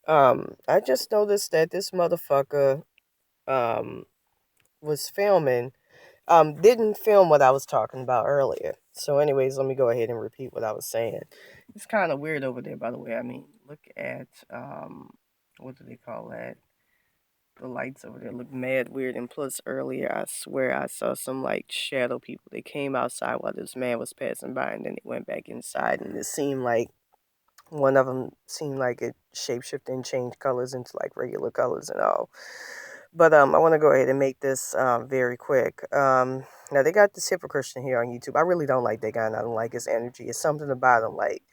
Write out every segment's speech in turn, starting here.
I just noticed that this motherfucker um was filming, didn't film what I was talking about earlier. So anyways, let me go ahead and repeat what I was saying. It's kind of weird over there, by the way. I mean, look at what do they call that? The lights over there look mad weird. And plus, earlier, I swear I saw some like shadow people. They came outside while this man was passing by, and then they went back inside. And it seemed like one of them seemed like it shapeshifted and changed colors into like regular colors and all. But I want to go ahead and make this very quick. Now they got this hypocrite here on YouTube. I really don't like that guy, and I don't like his energy. It's something about him, like,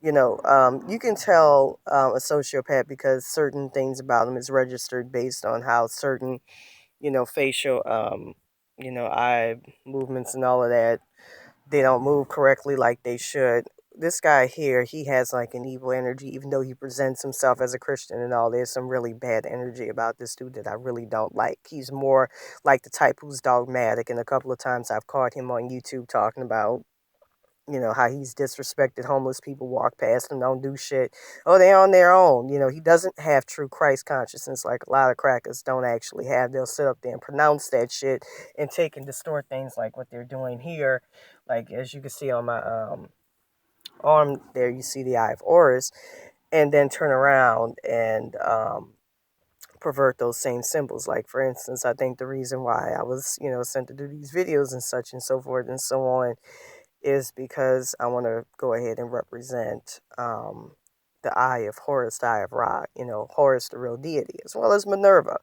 you can tell a sociopath because certain things about him is registered based on how certain, facial, eye movements and all of that, they don't move correctly like they should. This guy here, he has like an evil energy, even though he presents himself as a Christian and all. There's some really bad energy about this dude that I really don't like. He's more like the type who's dogmatic, and a couple of times I've caught him on YouTube talking about, how he's disrespected homeless people, walk past them, don't do shit. Oh, they're on their own. He doesn't have true Christ consciousness like a lot of crackers don't actually have. They'll sit up there and pronounce that shit and take and distort things like what they're doing here. Like, as you can see on my arm there, you see the Eye of Horus, and then turn around and pervert those same symbols. Like, for instance, I think the reason why I was, sent to do these videos and such and so forth and so on is because I want to go ahead and represent the Eye of Horus, the Eye of Ra, Horus, the real deity, as well as Minerva.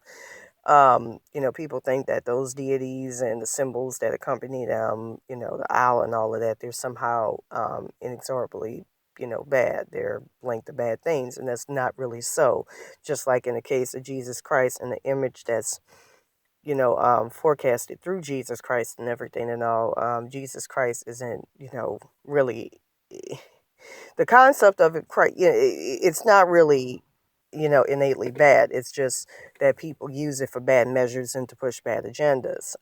People think that those deities and the symbols that accompany them, the owl and all of that, they're somehow inexorably, bad. They're linked to bad things, and that's not really so. Just like in the case of Jesus Christ and the image that's forecasted through Jesus Christ and everything and all. Jesus Christ isn't, really the concept of it. Christ, it's not really, innately bad. It's just that people use it for bad measures and to push bad agendas.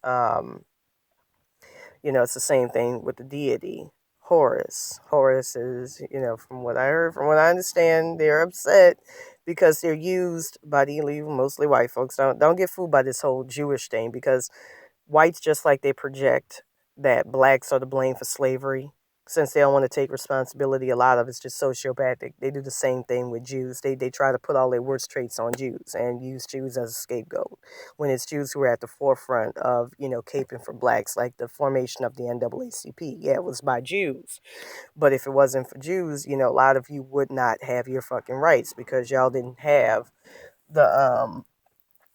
It's the same thing with the deity. Horus. Horus is, from what I heard, from what I understand, they're upset because they're used by the elite, mostly white folks. Don't get fooled by this whole Jewish thing, because whites, just like they project that blacks are to blame for slavery, since they don't want to take responsibility, a lot of it's just sociopathic. They do the same thing with Jews. They try to put all their worst traits on Jews and use Jews as a scapegoat, when it's Jews who are at the forefront of, caping for blacks, like the formation of the NAACP. Yeah, it was by Jews. But if it wasn't for Jews, a lot of you would not have your fucking rights, because y'all didn't have the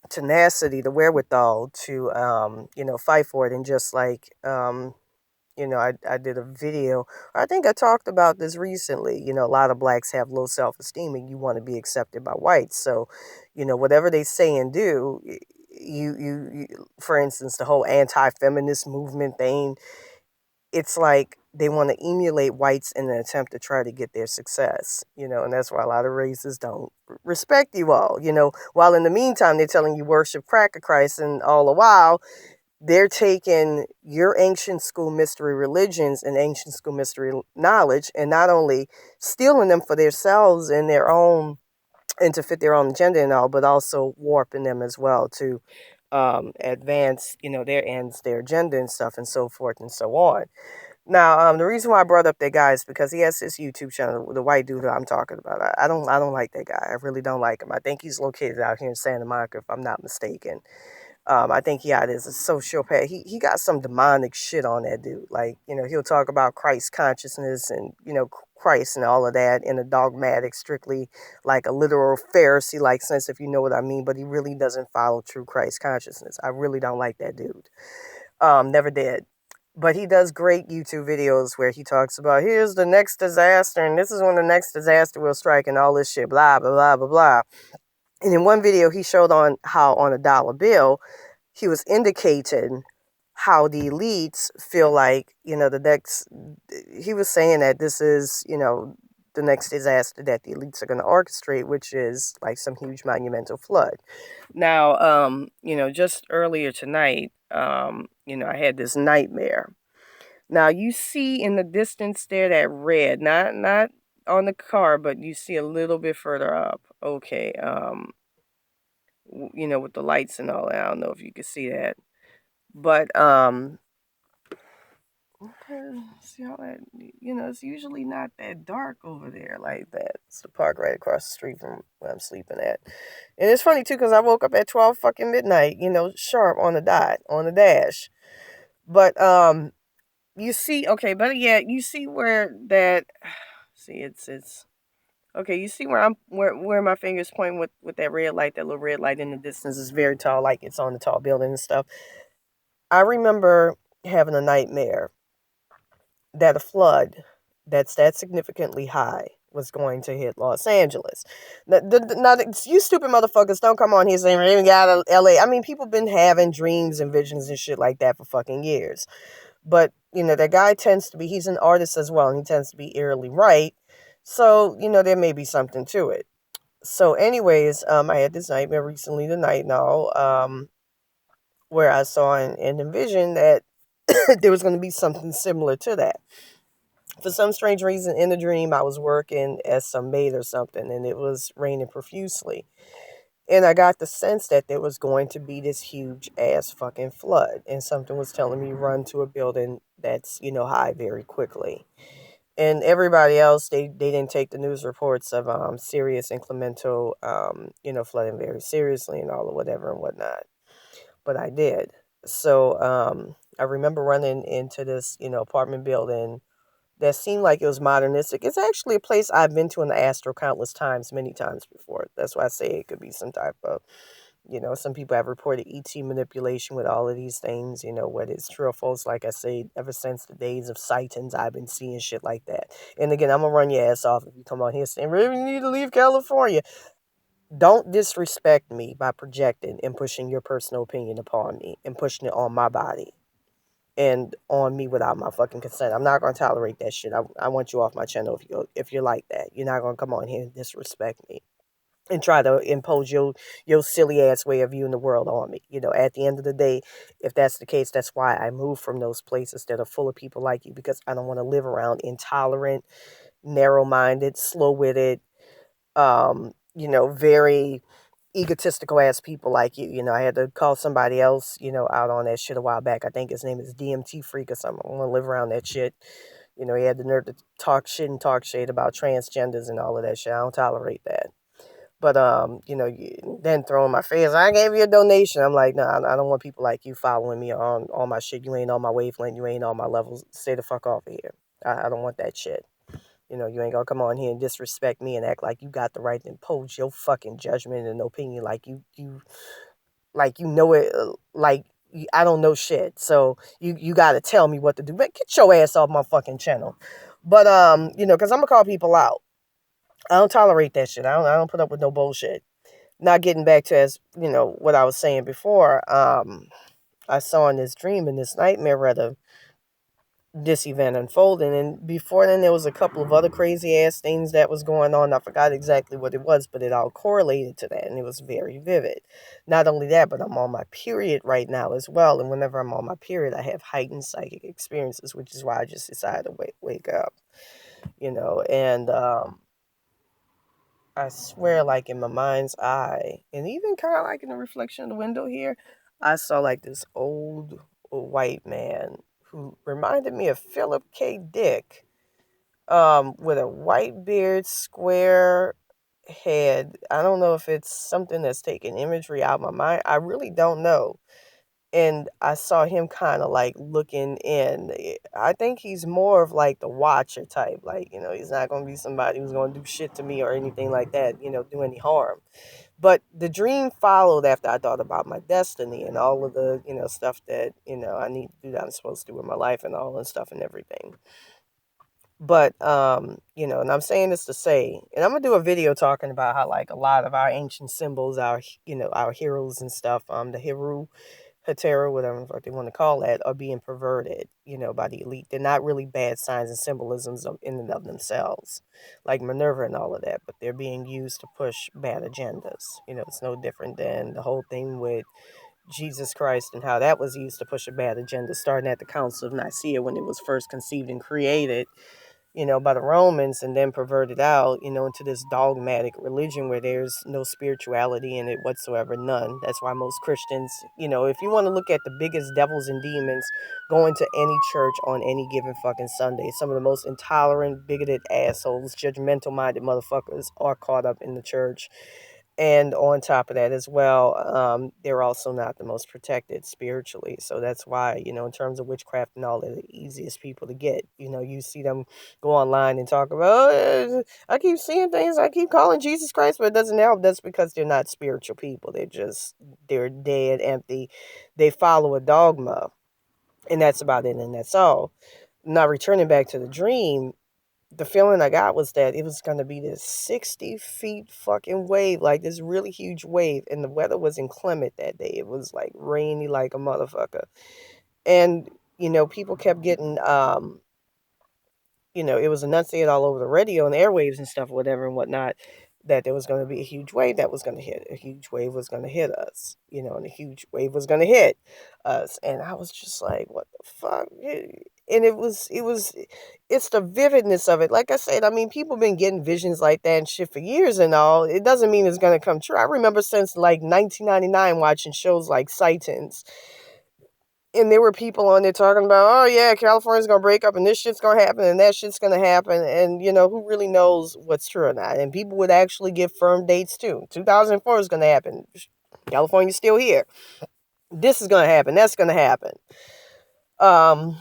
tenacity, the wherewithal to fight for it. And just like I did a video, I think I talked about this recently. A lot of blacks have low self-esteem and you want to be accepted by whites. So, whatever they say and do, you for instance, the whole anti-feminist movement thing, it's like they want to emulate whites in an attempt to try to get their success, and that's why a lot of races don't respect you all, while in the meantime, they're telling you worship cracker Christ, and all the while, they're taking your ancient school mystery religions and ancient school mystery knowledge and not only stealing them for themselves and their own and to fit their own agenda and all, but also warping them as well to advance, their ends, their agenda and stuff and so forth and so on. Now, the reason why I brought up that guy is because he has this YouTube channel, the white dude that I'm talking about. I don't like that guy. I really don't like him. I think he's located out here in Santa Monica, if I'm not mistaken. I think he is a sociopath. He got some demonic shit on that dude. Like, he'll talk about Christ consciousness and, Christ and all of that in a dogmatic, strictly like a literal Pharisee-like sense, if you know what I mean. But he really doesn't follow true Christ consciousness. I really don't like that dude. Never did. But he does great YouTube videos where he talks about, here's the next disaster, and this is when the next disaster will strike, and all this shit, blah, blah, blah, blah, blah. And in one video, he showed on how on a dollar bill, he was indicating how the elites feel like, he was saying that this is, the next disaster that the elites are going to orchestrate, which is like some huge monumental flood. Now, just earlier tonight, I had this nightmare. Now you see in the distance there that red, not on the car, but you see a little bit further up. Okay. With the lights and all that. I don't know if you can see that, but okay, see how that, it's usually not that dark over there like that. It's the park right across the street from where I'm sleeping at. And it's funny too, because I woke up at 12 fucking midnight, sharp on the dot, on the dash. But you see, okay, better yet, you see where that, see, it's okay. You see where where my fingers point with that red light, that little red light in the distance is very tall, like it's on the tall building and stuff. I remember having a nightmare that a flood that's that significantly high was going to hit Los Angeles. Now, you stupid motherfuckers don't come on here saying we even got LA. I mean, people been having dreams and visions and shit like that for fucking years. But, that guy tends to be, he's an artist as well, and he tends to be eerily right. So, there may be something to it. So, anyways, I had this nightmare recently tonight now, where I saw and envisioned that there was going to be something similar to that. For some strange reason, in the dream, I was working as some maid or something, and it was raining profusely. And I got the sense that there was going to be this huge ass fucking flood, and something was telling me run to a building that's high very quickly. And everybody else, they didn't take the news reports of serious incremental flooding very seriously and all of whatever and whatnot. But I did. So I remember running into this apartment building that seemed like it was modernistic. It's actually a place I've been to in the Astro countless times, many times before. That's why I say it could be some type of, some people have reported ET manipulation with all of these things, whether it's true or false. Like I say, ever since the days of sightings, I've been seeing shit like that. And again, I'm going to run your ass off if you come on here saying, really, you need to leave California. Don't disrespect me by projecting and pushing your personal opinion upon me and pushing it on my body and on me without my fucking consent. I'm not gonna tolerate that shit. I want you off my channel if you're like that. You're not gonna come on here and disrespect me and try to impose your silly ass way of viewing the world on me. At the end of the day, if that's the case, that's why I moved from those places that are full of people like you, because I don't want to live around intolerant, narrow-minded, slow-witted, very egotistical ass people like you. I had to call somebody else, out on that shit a while back. I think his name is DMT Freak or something. I want to live around that shit. He had the nerve to talk shit and talk shit about transgenders and all of that shit. I don't tolerate that. But then throw in my face, I gave you a donation. I'm like, no, I don't want people like you following me on all my shit. You ain't on my wavelength. You ain't on my levels. Stay the fuck off of here. I don't want that shit. You ain't gonna come on here and disrespect me and act like you got the right to impose your fucking judgment and opinion like you know it, like I don't know shit. So you got to tell me what to do. But get your ass off my fucking channel. But because I'm gonna call people out. I don't tolerate that shit. I don't put up with no bullshit. Not getting back to as what I was saying before. I saw in this dream, in this nightmare rather, this event unfolding, and before then there was a couple of other crazy ass things that was going on. I forgot exactly what it was, but it all correlated to that, and it was very vivid. Not only that, but I'm on my period right now as well, and whenever I'm on my period I have heightened psychic experiences, which is why I just decided to wake up, and I swear, like in my mind's eye, and even kind of like in the reflection of the window here, I saw like this old white man who reminded me of Philip K. Dick, with a white beard, square head. I don't know if it's something that's taking imagery out of my mind. I really don't know. And I saw him kind of like looking in. I think he's more of like the watcher type. Like, he's not going to be somebody who's going to do shit to me or anything like that, do any harm. But the dream followed after I thought about my destiny and all of the, stuff that, I need to do that I'm supposed to do with my life and all that stuff and everything. But, and I'm saying this to say, and I'm going to do a video talking about how like a lot of our ancient symbols, our heroes and stuff, the Heru, Hetero, whatever the fuck they want to call that, are being perverted, by the elite. They're not really bad signs and symbolisms in and of themselves, like Minerva and all of that, but they're being used to push bad agendas. It's no different than the whole thing with Jesus Christ and how that was used to push a bad agenda, starting at the Council of Nicaea when it was first conceived and created. by the Romans and then perverted out, into this dogmatic religion where there's no spirituality in it whatsoever, none. That's why most Christians, if you want to look at the biggest devils and demons, go into any church on any given fucking Sunday. Some of the most intolerant, bigoted assholes, judgmental minded motherfuckers are caught up in the church. And on top of that as well, they're also not the most protected spiritually. So that's why, in terms of witchcraft and all, they're the easiest people to get. You see them go online and talk about, oh, I keep seeing things, I keep calling Jesus Christ, but it doesn't help. That's because they're not spiritual people. They're dead, empty. They follow a dogma, and that's about it, and that's all. Now, returning back to the dream, the feeling I got was that it was going to be this 60 feet fucking wave, like this really huge wave. And the weather was inclement that day. It was like rainy like a motherfucker. And, people kept getting, it was enunciated all over the radio and the airwaves and stuff, whatever and whatnot, that there was going to be a huge wave that was going to hit. A huge wave was going to hit us, and a huge wave was going to hit us. And I was just like, what the fuck? And it's the vividness of it. Like I said, I mean, people been getting visions like that and shit for years and all. It doesn't mean it's going to come true. I remember since like 1999 watching shows like Sightings, and there were people on there talking about, oh yeah, California's gonna break up and this shit's gonna happen and that shit's gonna happen, and who really knows what's true or not. And people would actually give firm dates too. 2004 is gonna happen. California's still here. This is gonna happen. That's gonna happen. Um,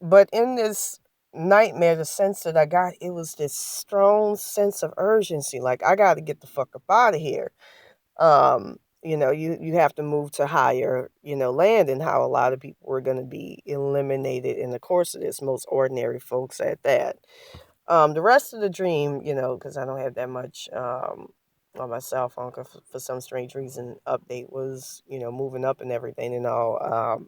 but in this nightmare, the sense that I got, it was this strong sense of urgency. Like, I got to get the fuck up out of here. You have to move to higher, land, and how a lot of people were going to be eliminated in the course of this, most ordinary folks at that. The rest of the dream, because I don't have that much on my cell phone, 'cause for some strange reason, update was, moving up and everything and all.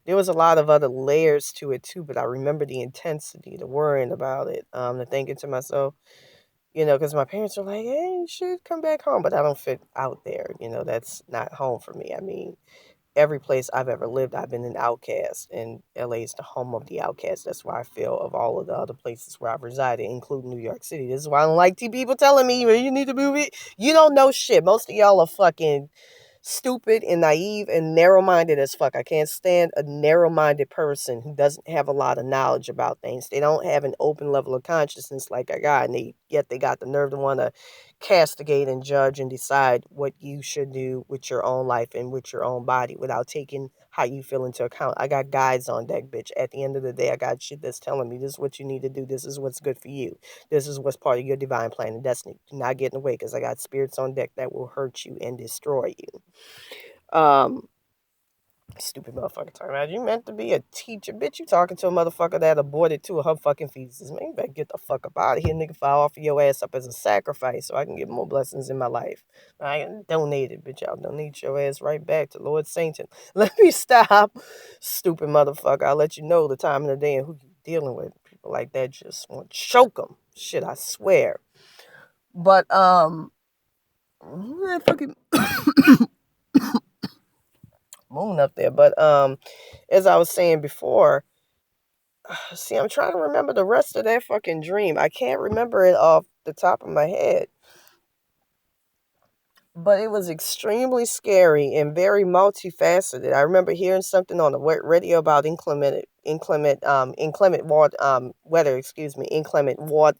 There was a lot of other layers to it too, but I remember the intensity, the worrying about it, the thinking to myself, because my parents were like, hey, you should come back home, but I don't fit out there. That's not home for me. I mean, every place I've ever lived, I've been an outcast, and LA is the home of the outcast. That's why I feel of all of the other places where I've resided, including New York City. This is why I don't like people telling me, well, you need to move it. You don't know shit. Most of y'all are fucking stupid and naive and narrow-minded as fuck. I can't stand a narrow-minded person who doesn't have a lot of knowledge about things. They don't have an open level of consciousness like I got, and yet they got the nerve to want to castigate and judge and decide what you should do with your own life and with your own body without taking how you feel into account. I got guides on deck, bitch. At the end of the day, I got shit that's telling me this is what you need to do. This is what's good for you. This is what's part of your divine plan and destiny. Do not get in the way, because I got spirits on deck that will hurt you and destroy you. Um, Stupid motherfucker talking about you meant to be a teacher. Bitch, you talking to a motherfucker that aborted two of her fucking fetuses. Man, you better get the fuck up out of here, nigga, if I offer your ass up as a sacrifice so I can get more blessings in my life. I ain't donated, bitch. I'll donate your ass right back to Lord Satan. Let me stop. Stupid motherfucker. I'll let you know the time of the day and who you dealing with. People like that just want to choke them. Shit, I swear. But, fucking moon up there. But, as I was saying before, see, I'm trying to remember the rest of that fucking dream. I can't remember it off the top of my head. But it was extremely scary and very multifaceted. I remember hearing something on the radio about inclement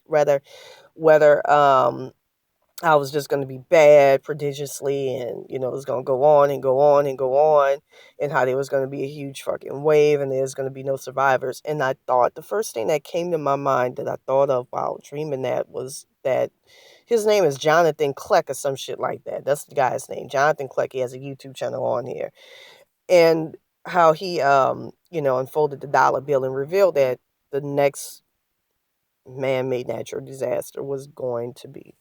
weather, weather. I was just going to be bad prodigiously, and it was going to go on and go on and go on, and how there was going to be a huge fucking wave and there's going to be no survivors. And I thought the first thing that came to my mind that I thought of while dreaming that was that his name is Jonathan Kleck or some shit like that. That's the guy's name, Jonathan Kleck. He has a YouTube channel on here, and how he unfolded the dollar bill and revealed that the next man-made natural disaster was going to be.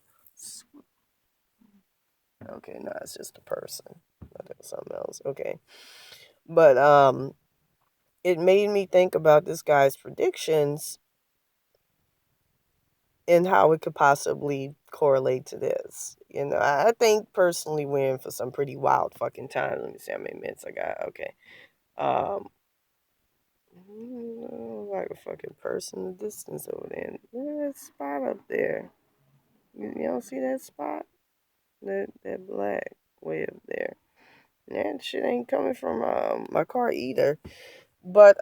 Okay, no, it's just a person. I think it's something else. Okay. But it made me think about this guy's predictions and how it could possibly correlate to this. I think personally we're in for some pretty wild fucking times. Let me see how many minutes I got. Okay. Um Like a fucking person in the distance over there. Look at that spot up there. You don't see that spot? That black way up there. That shit ain't coming from my car either. But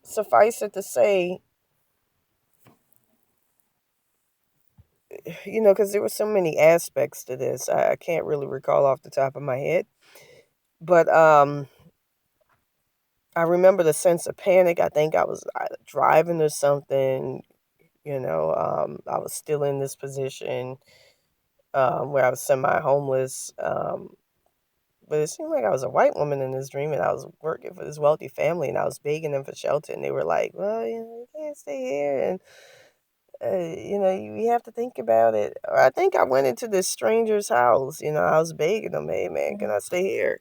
suffice it to say, because there were so many aspects to this, I can't really recall off the top of my head. But I remember the sense of panic. I think I was either driving or something. I was still in this position where I was semi-homeless. But it seemed like I was a white woman in this dream, and I was working for this wealthy family, and I was begging them for shelter, and they were like, "Well, you can't stay here, and you have to think about it." I think I went into this stranger's house. I was begging them, "Hey, man, can I stay here?"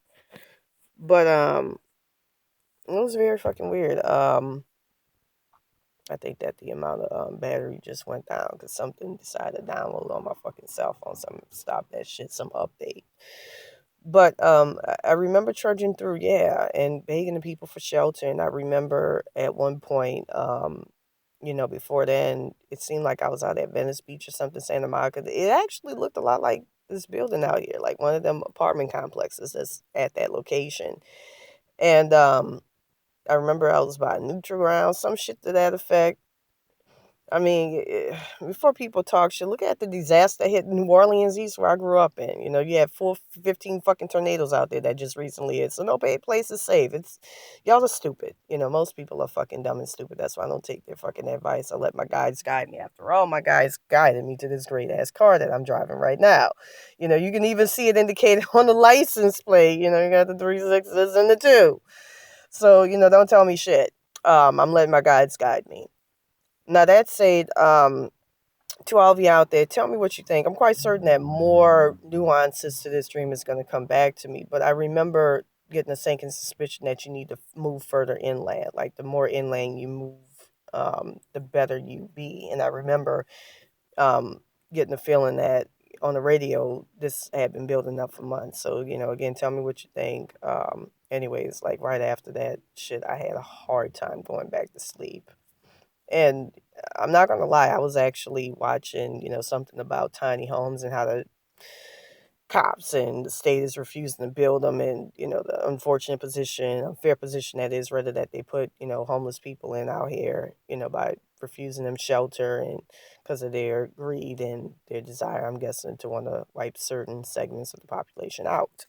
But it was very fucking weird. I think that the amount of battery just went down because something decided to download on my fucking cell phone. Some stop that shit, some update. But I remember trudging through, yeah, and begging the people for shelter. And I remember at one point, before then, it seemed like I was out at Venice Beach or something, Santa Monica. It actually looked a lot like this building out here, like one of them apartment complexes that's at that location. And I remember I was by neutral ground, some shit to that effect. I mean, before people talk shit, look at the disaster hit New Orleans East where I grew up in. You had 15 fucking tornadoes out there that just recently hit. So no place is safe. Y'all are stupid. Most people are fucking dumb and stupid. That's why I don't take their fucking advice. I let my guides guide me. After all, my guides guided me to this great ass car that I'm driving right now. You can even see it indicated on the license plate. You got the 3 6s and the 2. So, don't tell me shit. I'm letting my guides guide me. Now that said, to all of you out there, tell me what you think. I'm quite certain that more nuances to this dream is going to come back to me, but I remember getting a sinking suspicion that you need to move further inland. Like the more inland you move, the better you be. And I remember getting the feeling that on the radio, this had been building up for months. So, again, tell me what you think. Anyways, like right after that shit, I had a hard time going back to sleep. And I'm not gonna lie, I was actually watching, something about tiny homes and how the cops and the state is refusing to build them, and the unfortunate position, unfair position that is, rather that they put homeless people in out here, by refusing them shelter and because of their greed and their desire, I'm guessing, to want to wipe certain segments of the population out.